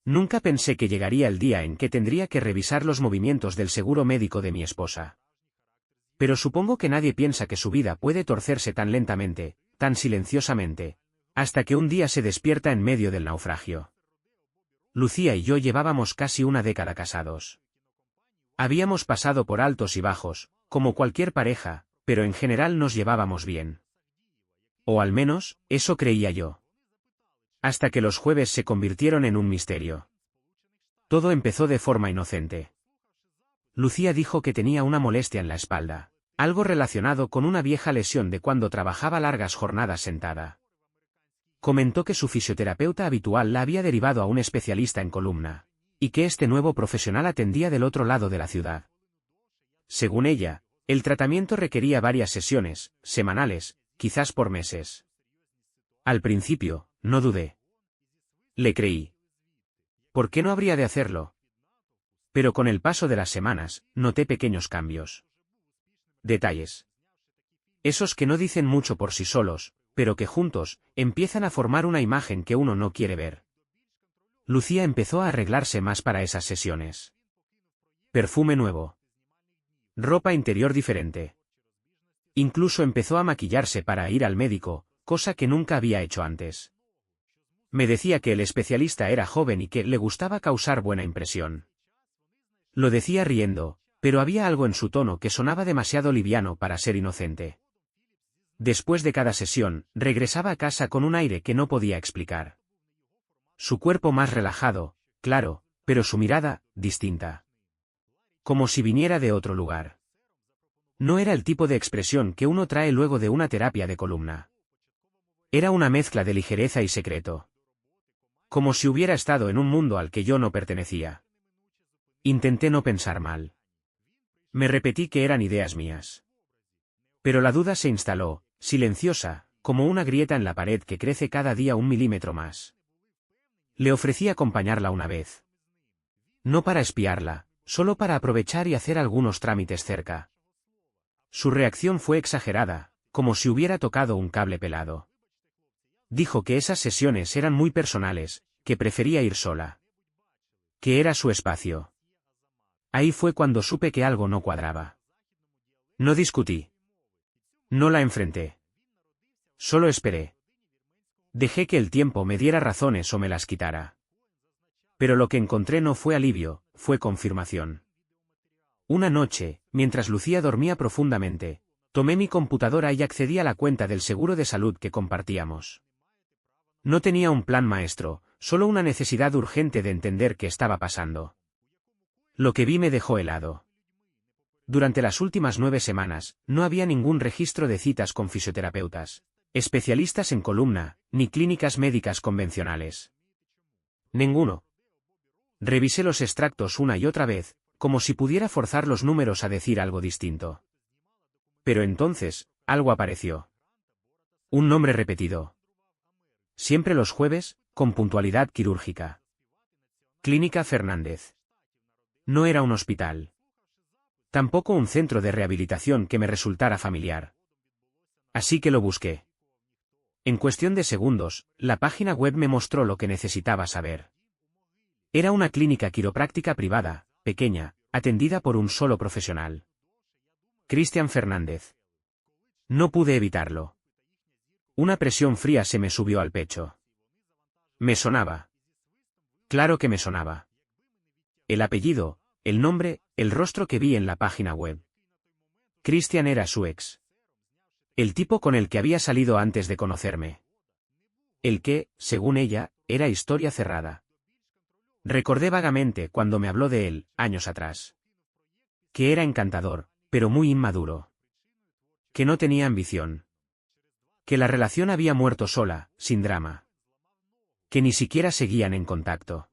Nunca pensé que llegaría el día en que tendría que revisar los movimientos del seguro médico de mi esposa. Pero supongo que nadie piensa que su vida puede torcerse tan lentamente, tan silenciosamente, hasta que un día se despierta en medio del naufragio. Lucía y yo llevábamos casi una década casados. Habíamos pasado por altos y bajos, como cualquier pareja, pero en general nos llevábamos bien. O al menos, eso creía yo. Hasta que los jueves se convirtieron en un misterio. Todo empezó de forma inocente. Lucía dijo que tenía una molestia en la espalda, algo relacionado con una vieja lesión de cuando trabajaba largas jornadas sentada. Comentó que su fisioterapeuta habitual la había derivado a un especialista en columna, y que este nuevo profesional atendía del otro lado de la ciudad. Según ella, el tratamiento requería varias sesiones, semanales, quizás por meses. Al principio, no dudé. Le creí. ¿Por qué no habría de hacerlo? Pero con el paso de las semanas, noté pequeños cambios. Detalles. Esos que no dicen mucho por sí solos, pero que juntos, empiezan a formar una imagen que uno no quiere ver. Lucía empezó a arreglarse más para esas sesiones. Perfume nuevo. Ropa interior diferente. Incluso empezó a maquillarse para ir al médico, cosa que nunca había hecho antes. Me decía que el especialista era joven y que le gustaba causar buena impresión. Lo decía riendo, pero había algo en su tono que sonaba demasiado liviano para ser inocente. Después de cada sesión, regresaba a casa con un aire que no podía explicar. Su cuerpo más relajado, claro, pero su mirada, distinta. Como si viniera de otro lugar. No era el tipo de expresión que uno trae luego de una terapia de columna. Era una mezcla de ligereza y secreto. Como si hubiera estado en un mundo al que yo no pertenecía. Intenté no pensar mal. Me repetí que eran ideas mías. Pero la duda se instaló, silenciosa, como una grieta en la pared que crece cada día 1 milímetro más. Le ofrecí acompañarla una vez. No para espiarla, solo para aprovechar y hacer algunos trámites cerca. Su reacción fue exagerada, como si hubiera tocado un cable pelado. Dijo que esas sesiones eran muy personales, que prefería ir sola. Que era su espacio. Ahí fue cuando supe que algo no cuadraba. No discutí. No la enfrenté. Solo esperé. Dejé que el tiempo me diera razones o me las quitara. Pero lo que encontré no fue alivio, fue confirmación. Una noche, mientras Lucía dormía profundamente, tomé mi computadora y accedí a la cuenta del seguro de salud que compartíamos. No tenía un plan maestro, solo una necesidad urgente de entender qué estaba pasando. Lo que vi me dejó helado. Durante las últimas 9 semanas, no había ningún registro de citas con fisioterapeutas, especialistas en columna, ni clínicas médicas convencionales. Ninguno. Revisé los extractos una y otra vez, como si pudiera forzar los números a decir algo distinto. Pero entonces, algo apareció. Un nombre repetido. Siempre los jueves, con puntualidad quirúrgica. Clínica Fernández. No era un hospital. Tampoco un centro de rehabilitación que me resultara familiar. Así que lo busqué. En cuestión de segundos, la página web me mostró lo que necesitaba saber. Era una clínica quiropráctica privada, pequeña, atendida por un solo profesional. Cristian Fernández. No pude evitarlo. Una presión fría se me subió al pecho. Me sonaba. Claro que me sonaba. El apellido, el nombre, el rostro que vi en la página web. Cristian era su ex. El tipo con el que había salido antes de conocerme. El que, según ella, era historia cerrada. Recordé vagamente cuando me habló de él, años atrás. Que era encantador, pero muy inmaduro. Que no tenía ambición. Que la relación había muerto sola, sin drama. Que ni siquiera seguían en contacto.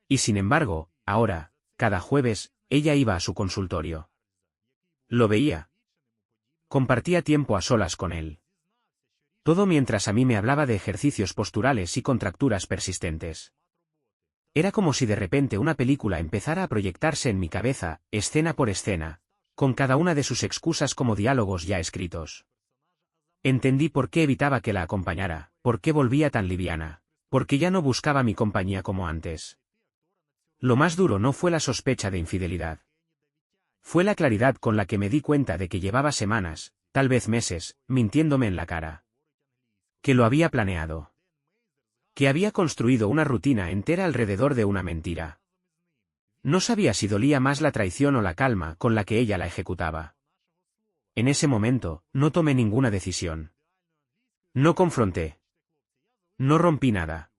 Y sin embargo, ahora, cada jueves, ella iba a su consultorio. Lo veía. Compartía tiempo a solas con él. Todo mientras a mí me hablaba de ejercicios posturales y contracturas persistentes. Era como si de repente una película empezara a proyectarse en mi cabeza, escena por escena, con cada una de sus excusas como diálogos ya escritos. Entendí por qué evitaba que la acompañara, por qué volvía tan liviana. Porque ya no buscaba mi compañía como antes. Lo más duro no fue la sospecha de infidelidad. Fue la claridad con la que me di cuenta de que llevaba semanas, tal vez meses, mintiéndome en la cara. Que lo había planeado. Que había construido una rutina entera alrededor de una mentira. No sabía si dolía más la traición o la calma con la que ella la ejecutaba. En ese momento, no tomé ninguna decisión. No confronté. No rompí nada.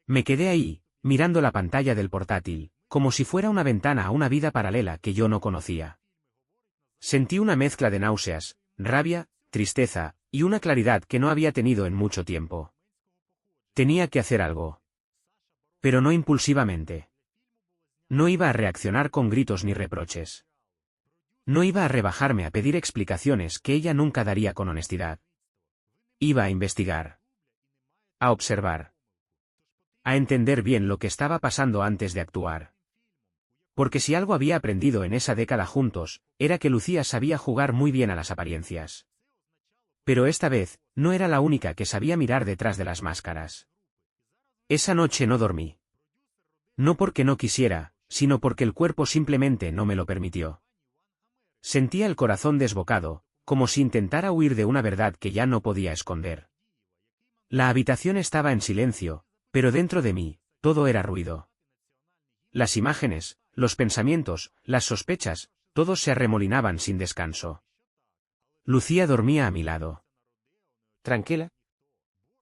Me quedé ahí, mirando la pantalla del portátil, como si fuera una ventana a una vida paralela que yo no conocía. Sentí una mezcla de náuseas, rabia, tristeza, y una claridad que no había tenido en mucho tiempo. Tenía que hacer algo. Pero no impulsivamente. No iba a reaccionar con gritos ni reproches. No iba a rebajarme a pedir explicaciones que ella nunca daría con honestidad. Iba a investigar. A observar. A entender bien lo que estaba pasando antes de actuar. Porque si algo había aprendido en esa década juntos, era que Lucía sabía jugar muy bien a las apariencias. Pero esta vez, no era la única que sabía mirar detrás de las máscaras. Esa noche no dormí. No porque no quisiera, sino porque el cuerpo simplemente no me lo permitió. Sentía el corazón desbocado, como si intentara huir de una verdad que ya no podía esconder. La habitación estaba en silencio, pero dentro de mí, todo era ruido. Las imágenes, los pensamientos, las sospechas, todos se arremolinaban sin descanso. Lucía dormía a mi lado. ¿Tranquila?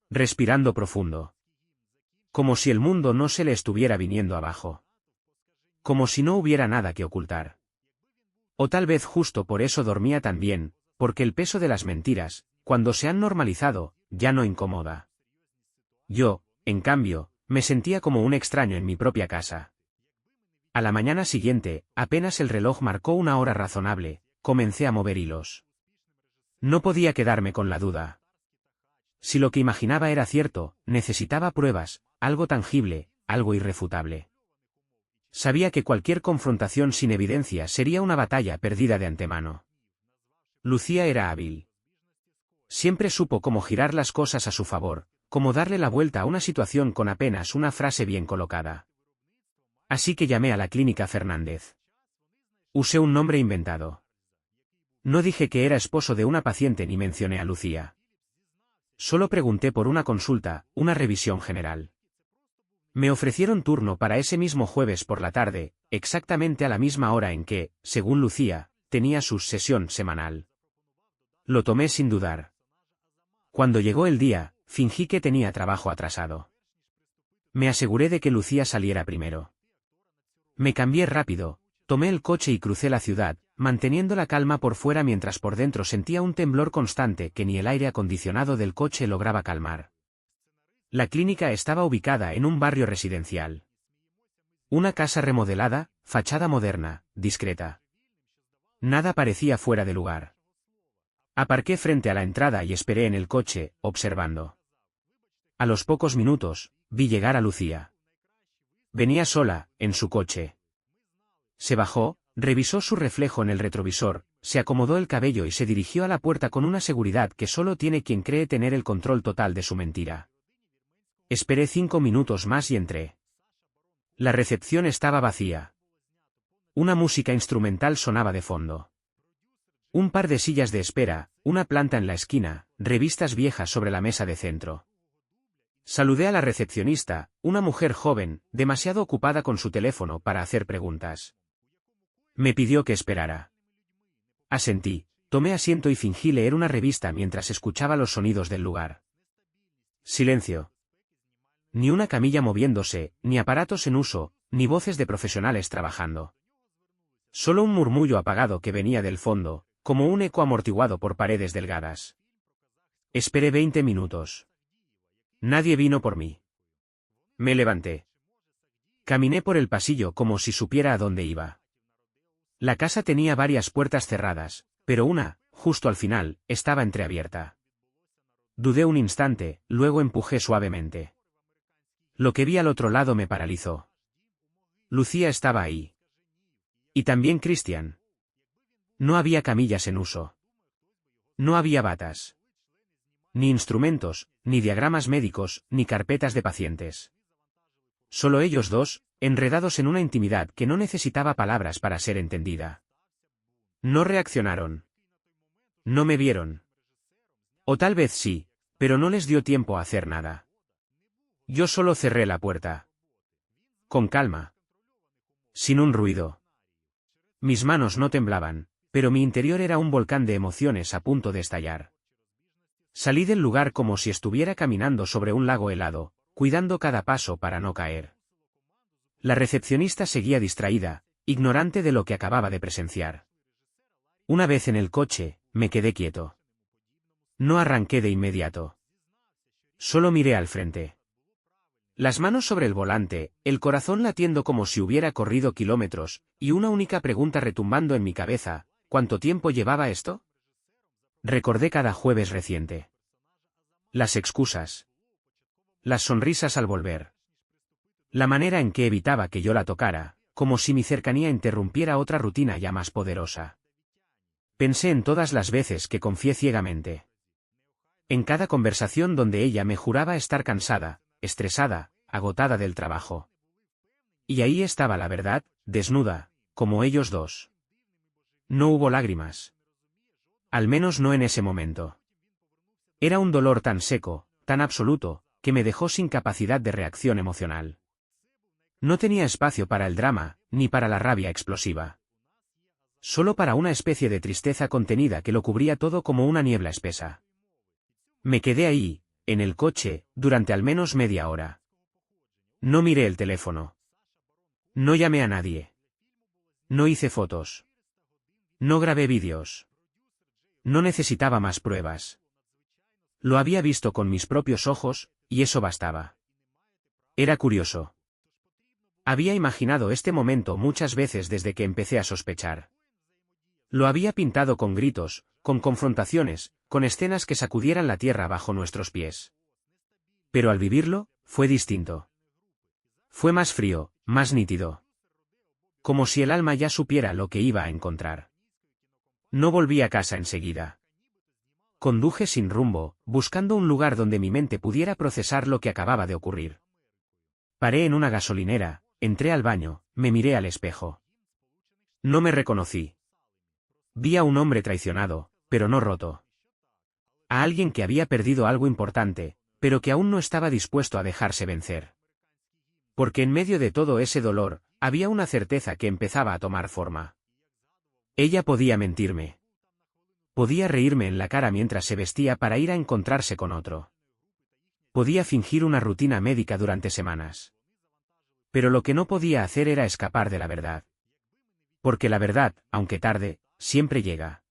Respirando profundo. Como si el mundo no se le estuviera viniendo abajo. Como si no hubiera nada que ocultar. O tal vez justo por eso dormía tan bien, porque el peso de las mentiras, cuando se han normalizado, ya no incomoda. Yo, en cambio, me sentía como un extraño en mi propia casa. A la mañana siguiente, apenas el reloj marcó una hora razonable, comencé a mover hilos. No podía quedarme con la duda. Si lo que imaginaba era cierto, necesitaba pruebas, algo tangible, algo irrefutable. Sabía que cualquier confrontación sin evidencia sería una batalla perdida de antemano. Lucía era hábil. Siempre supo cómo girar las cosas a su favor, cómo darle la vuelta a una situación con apenas una frase bien colocada. Así que llamé a la clínica Fernández. Usé un nombre inventado. No dije que era esposo de una paciente ni mencioné a Lucía. Solo pregunté por una consulta, una revisión general. Me ofrecieron turno para ese mismo jueves por la tarde, exactamente a la misma hora en que, según Lucía, tenía su sesión semanal. Lo tomé sin dudar. Cuando llegó el día, fingí que tenía trabajo atrasado. Me aseguré de que Lucía saliera primero. Me cambié rápido, tomé el coche y crucé la ciudad, manteniendo la calma por fuera mientras por dentro sentía un temblor constante que ni el aire acondicionado del coche lograba calmar. La clínica estaba ubicada en un barrio residencial. Una casa remodelada, fachada moderna, discreta. Nada parecía fuera de lugar. Aparqué frente a la entrada y esperé en el coche, observando. A los pocos minutos, vi llegar a Lucía. Venía sola, en su coche. Se bajó, revisó su reflejo en el retrovisor, se acomodó el cabello y se dirigió a la puerta con una seguridad que solo tiene quien cree tener el control total de su mentira. Esperé 5 minutos más y entré. La recepción estaba vacía. Una música instrumental sonaba de fondo. Un par de sillas de espera, una planta en la esquina, revistas viejas sobre la mesa de centro. Saludé a la recepcionista, una mujer joven, demasiado ocupada con su teléfono para hacer preguntas. Me pidió que esperara. Asentí, tomé asiento y fingí leer una revista mientras escuchaba los sonidos del lugar. Silencio. Ni una camilla moviéndose, ni aparatos en uso, ni voces de profesionales trabajando. Solo un murmullo apagado que venía del fondo, como un eco amortiguado por paredes delgadas. Esperé 20 minutos. Nadie vino por mí. Me levanté. Caminé por el pasillo como si supiera a dónde iba. La casa tenía varias puertas cerradas, pero una, justo al final, estaba entreabierta. Dudé un instante, luego empujé suavemente. Lo que vi al otro lado me paralizó. Lucía estaba ahí. Y también Christian. No había camillas en uso. No había batas. Ni instrumentos, ni diagramas médicos, ni carpetas de pacientes. Solo ellos dos, enredados en una intimidad que no necesitaba palabras para ser entendida. No reaccionaron. No me vieron. O tal vez sí, pero no les dio tiempo a hacer nada. Yo solo cerré la puerta. Con calma. Sin un ruido. Mis manos no temblaban, pero mi interior era un volcán de emociones a punto de estallar. Salí del lugar como si estuviera caminando sobre un lago helado, cuidando cada paso para no caer. La recepcionista seguía distraída, ignorante de lo que acababa de presenciar. Una vez en el coche, me quedé quieto. No arranqué de inmediato. Solo miré al frente. Las manos sobre el volante, el corazón latiendo como si hubiera corrido kilómetros, y una única pregunta retumbando en mi cabeza: ¿cuánto tiempo llevaba esto? Recordé cada jueves reciente. Las excusas. Las sonrisas al volver. La manera en que evitaba que yo la tocara, como si mi cercanía interrumpiera otra rutina ya más poderosa. Pensé en todas las veces que confié ciegamente. En cada conversación donde ella me juraba estar cansada, estresada, agotada del trabajo. Y ahí estaba la verdad, desnuda, como ellos dos. No hubo lágrimas. Al menos no en ese momento. Era un dolor tan seco, tan absoluto, que me dejó sin capacidad de reacción emocional. No tenía espacio para el drama, ni para la rabia explosiva. Solo para una especie de tristeza contenida que lo cubría todo como una niebla espesa. Me quedé ahí, en el coche, durante al menos media hora. No miré el teléfono. No llamé a nadie. No hice fotos. No grabé vídeos. No necesitaba más pruebas. Lo había visto con mis propios ojos, y eso bastaba. Era curioso. Había imaginado este momento muchas veces desde que empecé a sospechar. Lo había pintado con gritos, con confrontaciones, con escenas que sacudieran la tierra bajo nuestros pies. Pero al vivirlo, fue distinto. Fue más frío, más nítido. Como si el alma ya supiera lo que iba a encontrar. No volví a casa enseguida. Conduje sin rumbo, buscando un lugar donde mi mente pudiera procesar lo que acababa de ocurrir. Paré en una gasolinera, entré al baño, me miré al espejo. No me reconocí. Vi a un hombre traicionado, pero no roto. A alguien que había perdido algo importante, pero que aún no estaba dispuesto a dejarse vencer. Porque en medio de todo ese dolor, había una certeza que empezaba a tomar forma. Ella podía mentirme. Podía reírme en la cara mientras se vestía para ir a encontrarse con otro. Podía fingir una rutina médica durante semanas. Pero lo que no podía hacer era escapar de la verdad. Porque la verdad, aunque tarde, siempre llega.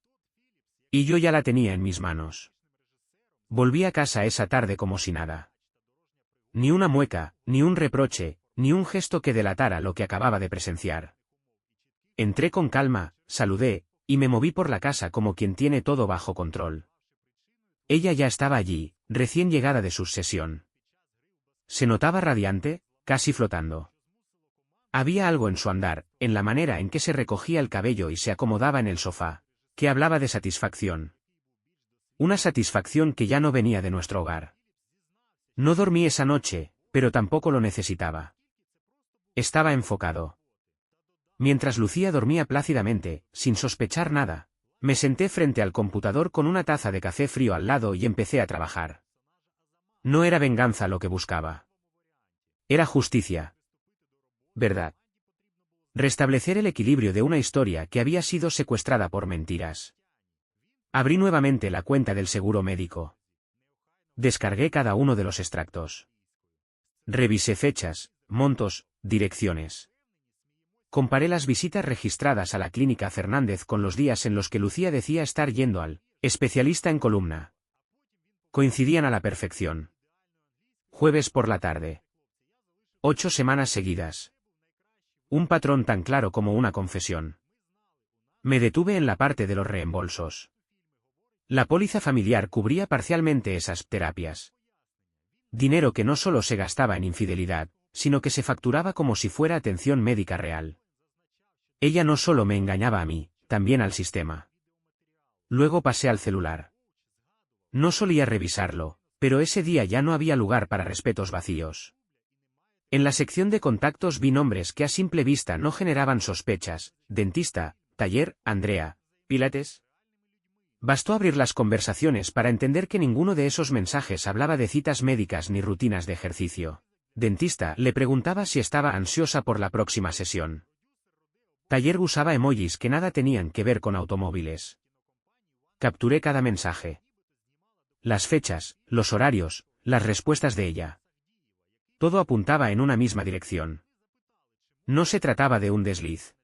Y yo ya la tenía en mis manos. Volví a casa esa tarde como si nada. Ni una mueca, ni un reproche, ni un gesto que delatara lo que acababa de presenciar. Entré con calma, saludé, y me moví por la casa como quien tiene todo bajo control. Ella ya estaba allí, recién llegada de su sesión. Se notaba radiante, casi flotando. Había algo en su andar, en la manera en que se recogía el cabello y se acomodaba en el sofá, que hablaba de satisfacción. Una satisfacción que ya no venía de nuestro hogar. No dormí esa noche, pero tampoco lo necesitaba. Estaba enfocado. Mientras Lucía dormía plácidamente, sin sospechar nada, me senté frente al computador con una taza de café frío al lado y empecé a trabajar. No era venganza lo que buscaba. Era justicia. Verdad. Restablecer el equilibrio de una historia que había sido secuestrada por mentiras. Abrí nuevamente la cuenta del seguro médico. Descargué cada uno de los extractos. Revisé fechas, montos, direcciones. Comparé las visitas registradas a la clínica Fernández con los días en los que Lucía decía estar yendo al especialista en columna. Coincidían a la perfección. Jueves por la tarde. 8 semanas seguidas. Un patrón tan claro como una confesión. Me detuve en la parte de los reembolsos. La póliza familiar cubría parcialmente esas terapias. Dinero que no solo se gastaba en infidelidad, sino que se facturaba como si fuera atención médica real. Ella no solo me engañaba a mí, también al sistema. Luego pasé al celular. No solía revisarlo, Pero ese día ya no había lugar para respetos vacíos. En la sección de contactos vi nombres que a simple vista no generaban sospechas: dentista, taller, Andrea, Pilates. Bastó abrir las conversaciones para entender que ninguno de esos mensajes hablaba de citas médicas ni rutinas de ejercicio. Dentista, le preguntaba si estaba ansiosa por la próxima sesión. Taller usaba emojis que nada tenían que ver con automóviles. Capturé cada mensaje. Las fechas, los horarios, las respuestas de ella. Todo apuntaba en una misma dirección. No se trataba de un desliz.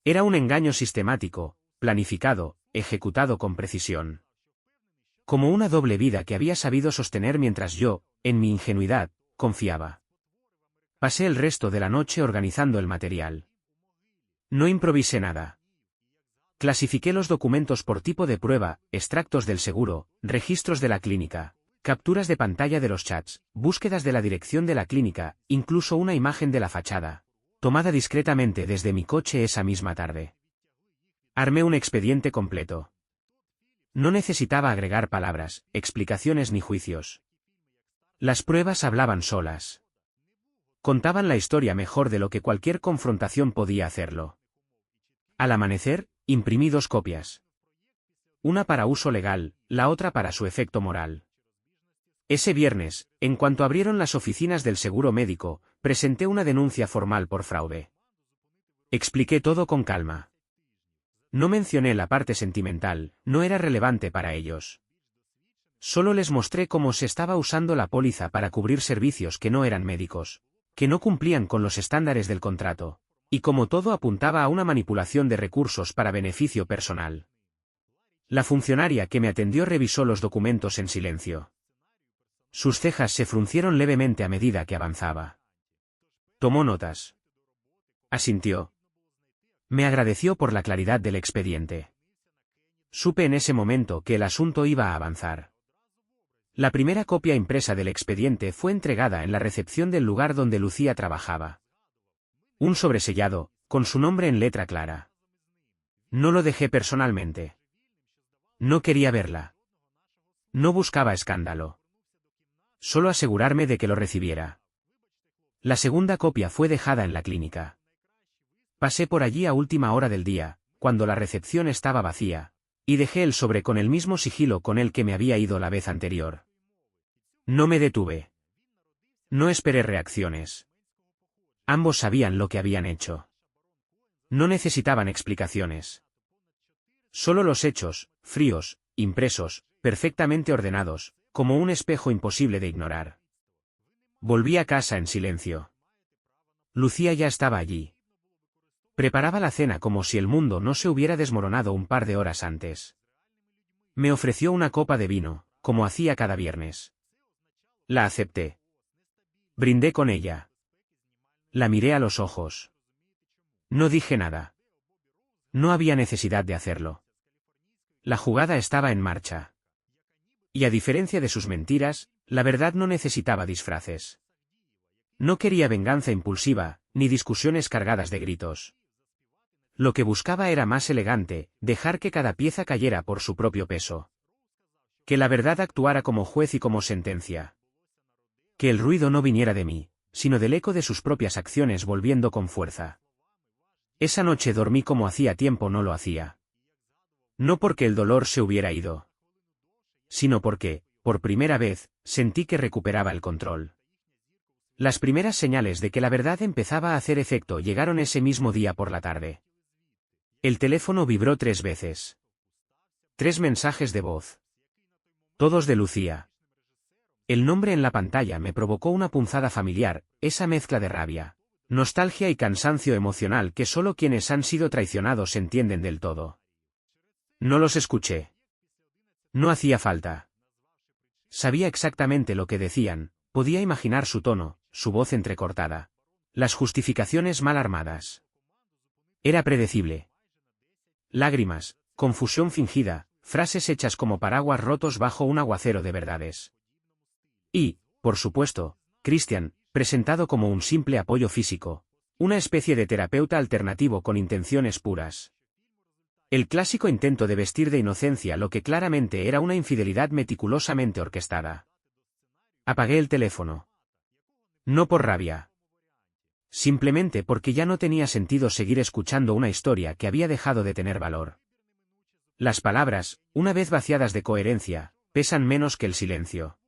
Era un engaño sistemático, planificado, ejecutado con precisión. Como una doble vida que había sabido sostener mientras yo, en mi ingenuidad, confiaba. Pasé el resto de la noche organizando el material. No improvisé nada. Clasifiqué los documentos por tipo de prueba: extractos del seguro, registros de la clínica, capturas de pantalla de los chats, búsquedas de la dirección de la clínica, incluso una imagen de la fachada, tomada discretamente desde mi coche esa misma tarde. Armé un expediente completo. No necesitaba agregar palabras, explicaciones ni juicios. Las pruebas hablaban solas. Contaban la historia mejor de lo que cualquier confrontación podía hacerlo. Al amanecer, imprimí 2 copias. Una para uso legal, la otra para su efecto moral. Ese viernes, en cuanto abrieron las oficinas del seguro médico, presenté una denuncia formal por fraude. Expliqué todo con calma. No mencioné la parte sentimental, no era relevante para ellos. Solo les mostré cómo se estaba usando la póliza para cubrir servicios que no eran médicos, que no cumplían con los estándares del contrato, y cómo todo apuntaba a una manipulación de recursos para beneficio personal. La funcionaria que me atendió revisó los documentos en silencio. Sus cejas se fruncieron levemente a medida que avanzaba. Tomó notas. Asintió. Me agradeció por la claridad del expediente. Supe en ese momento que el asunto iba a avanzar. La primera copia impresa del expediente fue entregada en la recepción del lugar donde Lucía trabajaba. Un sobresellado, con su nombre en letra clara. No lo dejé personalmente. No quería verla. No buscaba escándalo. Solo asegurarme de que lo recibiera. La segunda copia fue dejada en la clínica. Pasé por allí a última hora del día, cuando la recepción estaba vacía, y dejé el sobre con el mismo sigilo con el que me había ido la vez anterior. No me detuve. No esperé reacciones. Ambos sabían lo que habían hecho. No necesitaban explicaciones. Solo los hechos, fríos, impresos, perfectamente ordenados, como un espejo imposible de ignorar. Volví a casa en silencio. Lucía ya estaba allí. Preparaba la cena como si el mundo no se hubiera desmoronado un par de horas antes. Me ofreció una copa de vino, como hacía cada viernes. La acepté. Brindé con ella. La miré a los ojos. No dije nada. No había necesidad de hacerlo. La jugada estaba en marcha. Y a diferencia de sus mentiras, la verdad no necesitaba disfraces. No quería venganza impulsiva, ni discusiones cargadas de gritos. Lo que buscaba era más elegante, dejar que cada pieza cayera por su propio peso. Que la verdad actuara como juez y como sentencia. Que el ruido no viniera de mí, sino del eco de sus propias acciones volviendo con fuerza. Esa noche dormí como hacía tiempo no lo hacía. No porque el dolor se hubiera ido, sino porque, por primera vez, sentí que recuperaba el control. Las primeras señales de que la verdad empezaba a hacer efecto llegaron ese mismo día por la tarde. El teléfono vibró 3 veces. 3 mensajes de voz. Todos de Lucía. El nombre en la pantalla me provocó una punzada familiar, esa mezcla de rabia, nostalgia y cansancio emocional que solo quienes han sido traicionados entienden del todo. No los escuché. No hacía falta. Sabía exactamente lo que decían, podía imaginar su tono, su voz entrecortada. Las justificaciones mal armadas. Era predecible. Lágrimas, confusión fingida, frases hechas como paraguas rotos bajo un aguacero de verdades. Y, por supuesto, Christian, presentado como un simple apoyo físico, una especie de terapeuta alternativo con intenciones puras. El clásico intento de vestir de inocencia lo que claramente era una infidelidad meticulosamente orquestada. Apagué el teléfono. No por rabia. Simplemente porque ya no tenía sentido seguir escuchando una historia que había dejado de tener valor. Las palabras, una vez vaciadas de coherencia, pesan menos que el silencio.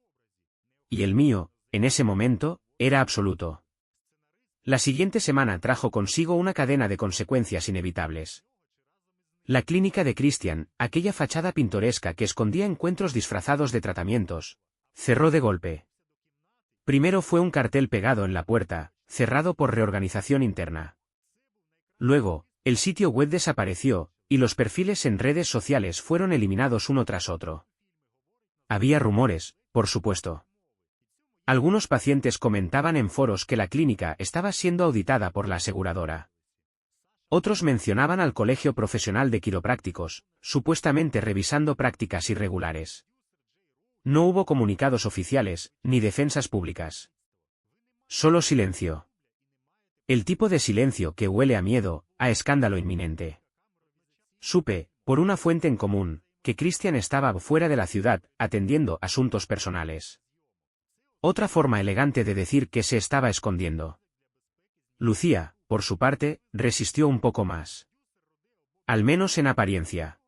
Y el mío, en ese momento, era absoluto. La siguiente semana trajo consigo una cadena de consecuencias inevitables. La clínica de Christian, aquella fachada pintoresca que escondía encuentros disfrazados de tratamientos, cerró de golpe. Primero fue un cartel pegado en la puerta, cerrado por reorganización interna. Luego, el sitio web desapareció, y los perfiles en redes sociales fueron eliminados uno tras otro. Había rumores, por supuesto. Algunos pacientes comentaban en foros que la clínica estaba siendo auditada por la aseguradora. Otros mencionaban al Colegio Profesional de Quiroprácticos, supuestamente revisando prácticas irregulares. No hubo comunicados oficiales, ni defensas públicas. Solo silencio. El tipo de silencio que huele a miedo, a escándalo inminente. Supe, por una fuente en común, que Christian estaba fuera de la ciudad, atendiendo asuntos personales. Otra forma elegante de decir que se estaba escondiendo. Lucía, por su parte, resistió un poco más. Al menos en apariencia.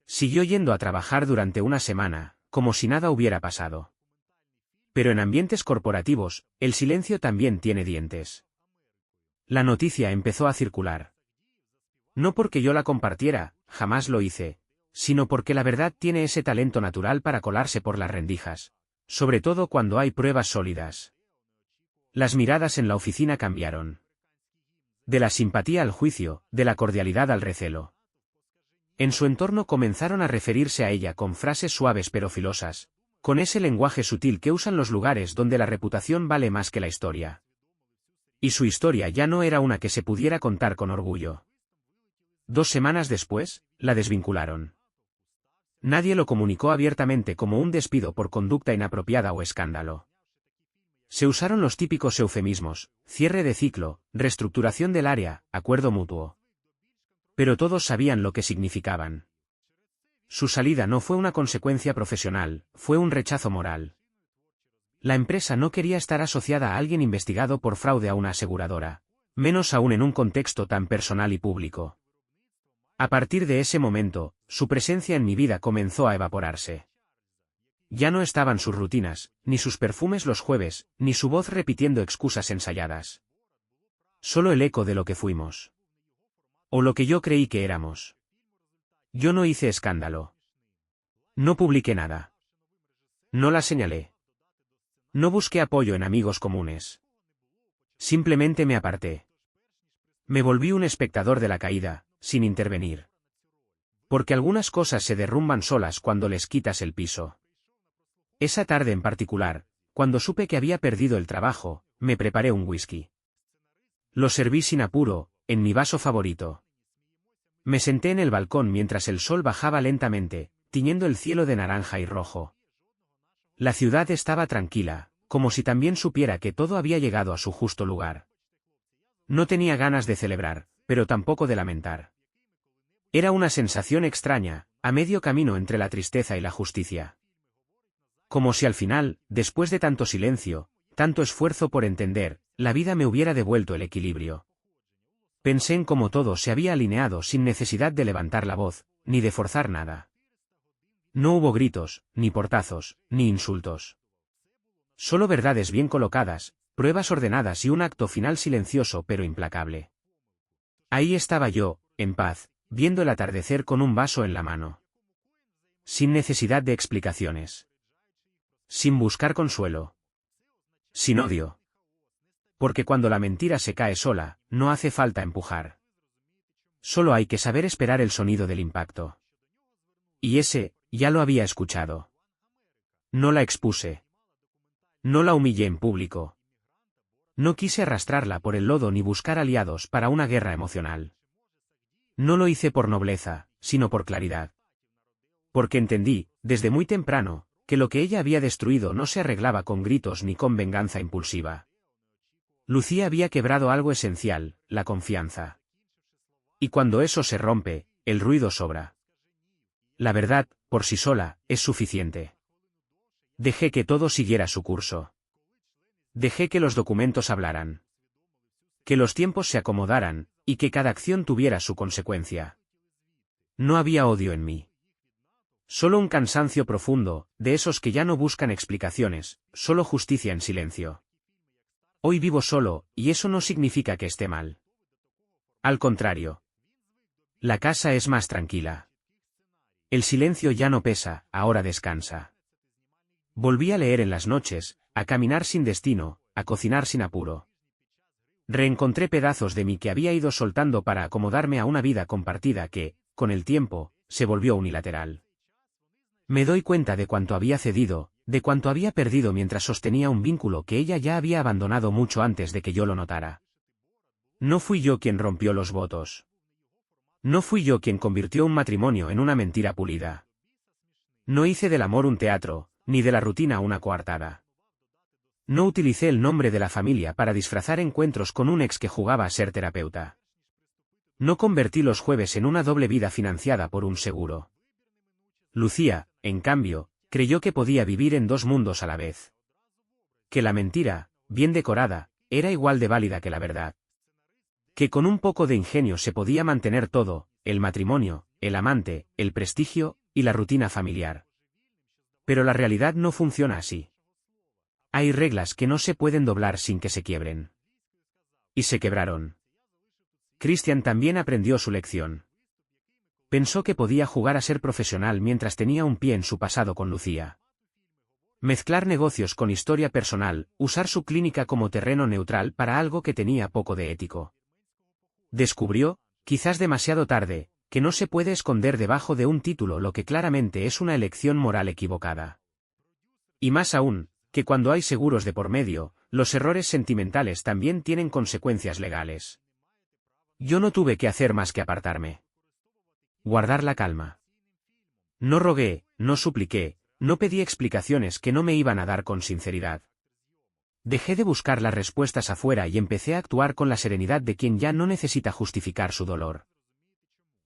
Siguió yendo a trabajar durante una semana, como si nada hubiera pasado. Pero en ambientes corporativos, el silencio también tiene dientes. La noticia empezó a circular. No porque yo la compartiera, jamás lo hice, sino porque la verdad tiene ese talento natural para colarse por las rendijas, sobre todo cuando hay pruebas sólidas. Las miradas en la oficina cambiaron. De la simpatía al juicio, de la cordialidad al recelo. En su entorno comenzaron a referirse a ella con frases suaves pero filosas, con ese lenguaje sutil que usan los lugares donde la reputación vale más que la historia. Y su historia ya no era una que se pudiera contar con orgullo. 2 semanas después, la desvincularon. Nadie lo comunicó abiertamente como un despido por conducta inapropiada o escándalo. Se usaron los típicos eufemismos: cierre de ciclo, reestructuración del área, acuerdo mutuo. Pero todos sabían lo que significaban. Su salida no fue una consecuencia profesional, fue un rechazo moral. La empresa no quería estar asociada a alguien investigado por fraude a una aseguradora, menos aún en un contexto tan personal y público. A partir de ese momento, su presencia en mi vida comenzó a evaporarse. Ya no estaban sus rutinas, ni sus perfumes los jueves, ni su voz repitiendo excusas ensayadas. Solo el eco de lo que fuimos. O lo que yo creí que éramos. Yo no hice escándalo. No publiqué nada. No la señalé. No busqué apoyo en amigos comunes. Simplemente me aparté. Me volví un espectador de la caída, sin intervenir. Porque algunas cosas se derrumban solas cuando les quitas el piso. Esa tarde en particular, cuando supe que había perdido el trabajo, me preparé un whisky. Lo serví sin apuro, en mi vaso favorito. Me senté en el balcón mientras el sol bajaba lentamente, tiñendo el cielo de naranja y rojo. La ciudad estaba tranquila, como si también supiera que todo había llegado a su justo lugar. No tenía ganas de celebrar, pero tampoco de lamentar. Era una sensación extraña, a medio camino entre la tristeza y la justicia. Como si al final, después de tanto silencio, tanto esfuerzo por entender, la vida me hubiera devuelto el equilibrio. Pensé en cómo todo se había alineado sin necesidad de levantar la voz, ni de forzar nada. No hubo gritos, ni portazos, ni insultos. Solo verdades bien colocadas, pruebas ordenadas y un acto final silencioso pero implacable. Ahí estaba yo, en paz, viendo el atardecer con un vaso en la mano. Sin necesidad de explicaciones. Sin buscar consuelo. Sin odio. Porque cuando la mentira se cae sola, no hace falta empujar. Solo hay que saber esperar el sonido del impacto. Y ese, ya lo había escuchado. No la expuse. No la humillé en público. No quise arrastrarla por el lodo ni buscar aliados para una guerra emocional. No lo hice por nobleza, sino por claridad. Porque entendí, desde muy temprano, que lo que ella había destruido no se arreglaba con gritos ni con venganza impulsiva. Lucía había quebrado algo esencial, la confianza. Y cuando eso se rompe, el ruido sobra. La verdad, por sí sola, es suficiente. Dejé que todo siguiera su curso. Dejé que los documentos hablaran. Que los tiempos se acomodaran, y que cada acción tuviera su consecuencia. No había odio en mí. Solo un cansancio profundo, de esos que ya no buscan explicaciones, solo justicia en silencio. Hoy vivo solo, y eso no significa que esté mal. Al contrario. La casa es más tranquila. El silencio ya no pesa, ahora descansa. Volví a leer en las noches, a caminar sin destino, a cocinar sin apuro. Reencontré pedazos de mí que había ido soltando para acomodarme a una vida compartida que, con el tiempo, se volvió unilateral. Me doy cuenta de cuánto había cedido, de cuánto había perdido mientras sostenía un vínculo que ella ya había abandonado mucho antes de que yo lo notara. No fui yo quien rompió los votos. No fui yo quien convirtió un matrimonio en una mentira pulida. No hice del amor un teatro, ni de la rutina una coartada. No utilicé el nombre de la familia para disfrazar encuentros con un ex que jugaba a ser terapeuta. No convertí los jueves en una doble vida financiada por un seguro. Lucía, en cambio, creyó que podía vivir en dos mundos a la vez. Que la mentira, bien decorada, era igual de válida que la verdad. Que con un poco de ingenio se podía mantener todo, el matrimonio, el amante, el prestigio, y la rutina familiar. Pero la realidad no funciona así. Hay reglas que no se pueden doblar sin que se quiebren. Y se quebraron. Christian también aprendió su lección. Pensó que podía jugar a ser profesional mientras tenía un pie en su pasado con Lucía. Mezclar negocios con historia personal, usar su clínica como terreno neutral para algo que tenía poco de ético. Descubrió, quizás demasiado tarde, que no se puede esconder debajo de un título lo que claramente es una elección moral equivocada. Y más aún, que cuando hay seguros de por medio, los errores sentimentales también tienen consecuencias legales. Yo no tuve que hacer más que apartarme. Guardar la calma. No rogué, no supliqué, no pedí explicaciones que no me iban a dar con sinceridad. Dejé de buscar las respuestas afuera y empecé a actuar con la serenidad de quien ya no necesita justificar su dolor.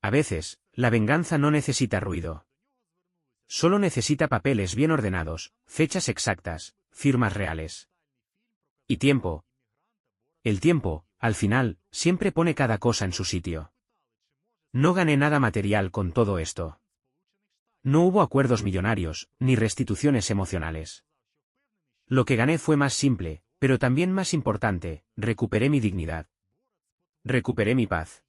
A veces, la venganza no necesita ruido. Solo necesita papeles bien ordenados, fechas exactas, firmas reales. Y tiempo. El tiempo, al final, siempre pone cada cosa en su sitio. No gané nada material con todo esto. No hubo acuerdos millonarios, ni restituciones emocionales. Lo que gané fue más simple, pero también más importante, recuperé mi dignidad. Recuperé mi paz.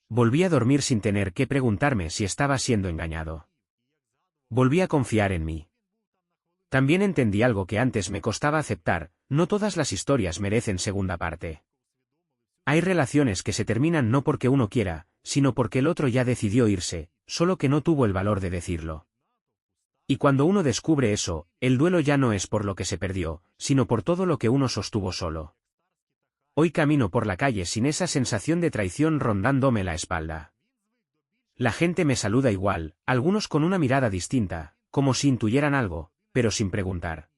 Volví a dormir sin tener que preguntarme si estaba siendo engañado. Volví a confiar en mí. También entendí algo que antes me costaba aceptar, no todas las historias merecen segunda parte. Hay relaciones que se terminan no porque uno quiera, sino porque el otro ya decidió irse, solo que no tuvo el valor de decirlo. Y cuando uno descubre eso, el duelo ya no es por lo que se perdió, sino por todo lo que uno sostuvo solo. Hoy camino por la calle sin esa sensación de traición rondándome la espalda. La gente me saluda igual, algunos con una mirada distinta, como si intuyeran algo, pero sin preguntar.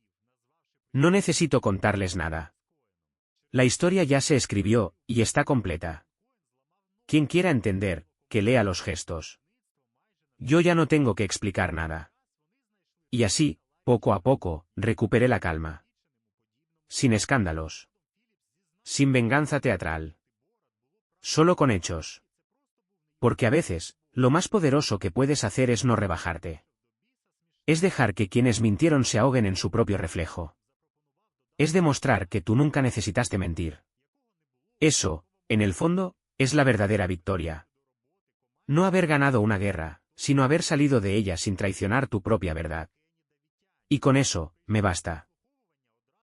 No necesito contarles nada. La historia ya se escribió, y está completa. Quien quiera entender, que lea los gestos. Yo ya no tengo que explicar nada. Y así, poco a poco, recuperé la calma. Sin escándalos. Sin venganza teatral. Solo con hechos. Porque a veces, lo más poderoso que puedes hacer es no rebajarte. Es dejar que quienes mintieron se ahoguen en su propio reflejo. Es demostrar que tú nunca necesitaste mentir. Eso, en el fondo, es la verdadera victoria. No haber ganado una guerra, sino haber salido de ella sin traicionar tu propia verdad. Y con eso, me basta.